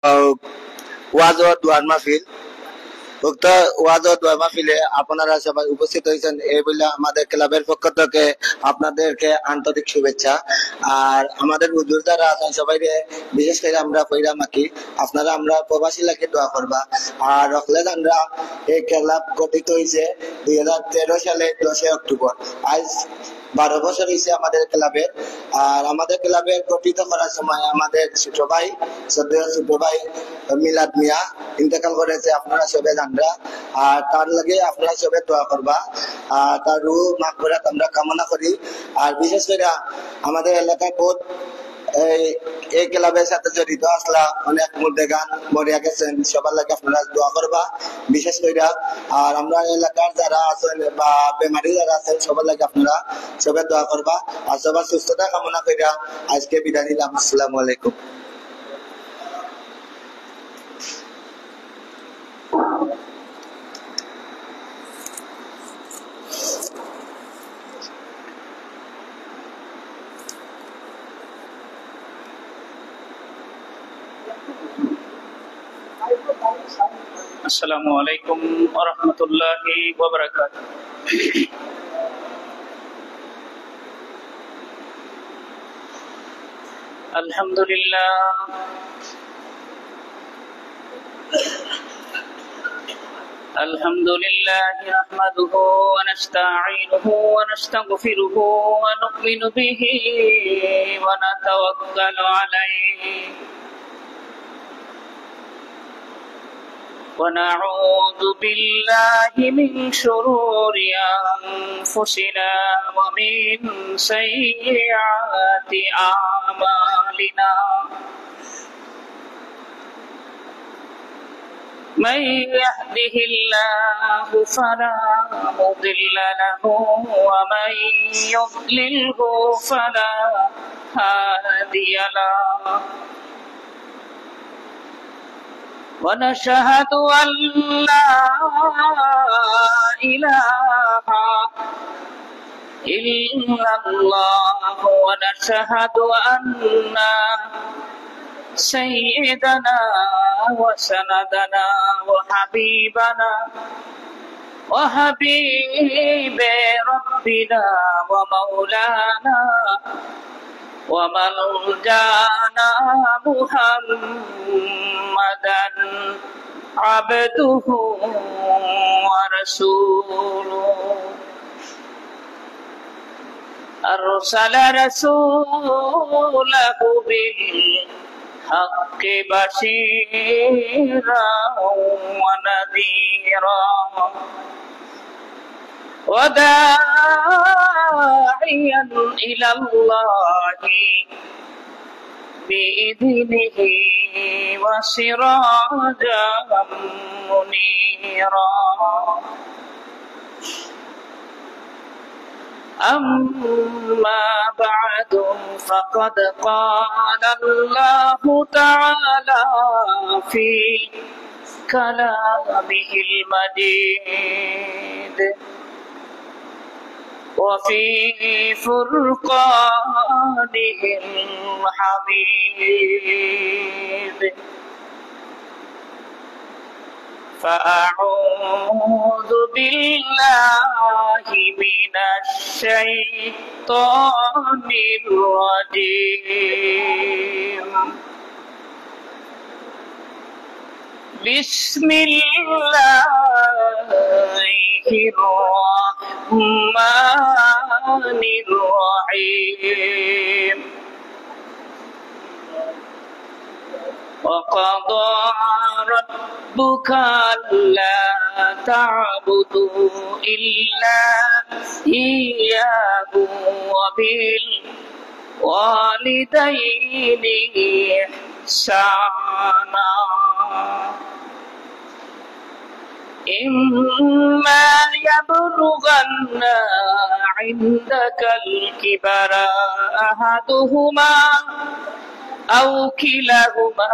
ওয়াজ ও দোয়ার মাহফিল। উক্ত ওয়াজ ও দোয়া মাহফিলে আপনারা সবাই উপস্থিত হয়েছেন এই বলে আমাদের ক্লাবের পক্ষ থেকে আপনাদেরকে আন্তরিক শুভেচ্ছা। আর আমাদের হুজুর যারা আছেন সবাই বিশেষ করে আমরা কইরা মাকি আপনারা আমরা প্রবাসী লাগে দোয়া করবা। আর রখলে আমরা এই ক্লাব গঠিত হয়েছে 2013 সালে 10 অক্টোবর। আজ 12 বছর হয়েছে আমাদের ক্লাবের। আর আমাদের ক্লাবের গঠিত করার সময় আমাদের ছোট ভাই মিলাদ মিয়া ইন্তেকাল করেছে, আপনারা সবাই জানরা। আর তার লাগে আপনারা সবাই দোয়া করবা। আর তার রূহ মাগফিরাত আমরা কামনা করি। আর বিশেষ করে আমাদের এলাকায় বহুত এই ক্লাবের সাথে জড়িত আসলা অনেক মুর্দে গান মরিয়া গেছেন, সবার লাগে আপনারা দোয়া করবা বিশেষ করে। আর আমরা এলাকার যারা আছেন বা বেমারি যারা আছেন সবার লাগে আপনারা সবাই দোয়া করবা। আর সবার সুস্থতা কামনা করিয়া আজকে বিদায় নিলাম। আসসালামু আলাইকুম। আসসালামু আলাইকুম ওয়া রাহমাতুল্লাহি ওয়া বারাকাতুহু। আলহামদুলিল্লাহ নাহমাদুহু ওয়া নাস্তাঈনুহু ওয়া নাস্তাগফিরুহু ওয়া নু'মিনু বিহি ওয়া নাতাওয়াক্কালু আলাইহি ونعوذ بالله من شرور أنفسنا ومن سيئات أعمالنا من يهده الله فلا مضل له ومن يضلله فلا هادي له ونشهد أن لا إله إلا الله ونشهد أن سيدنا وسندنا وحبيبنا وحبيب ربنا ومولانا وملجانا محمدا عبده ورسوله أرسل رسوله بالحق بشيرا ونذيرا وداعيا إلى الله بإذنه وسراجا منيرا أما بعد فقد قال الله تعالى في كلامه المجيد وفي فرقانه الحميد فأعوذ بالله من الشيطان الرجيم بسم الله الرحمن الرحيم وقضى ربك ألا تعبدوا إلا إياه وبالوالدين إحسانا إما يبلغن عندك الكبر أحدهما أو كلاهما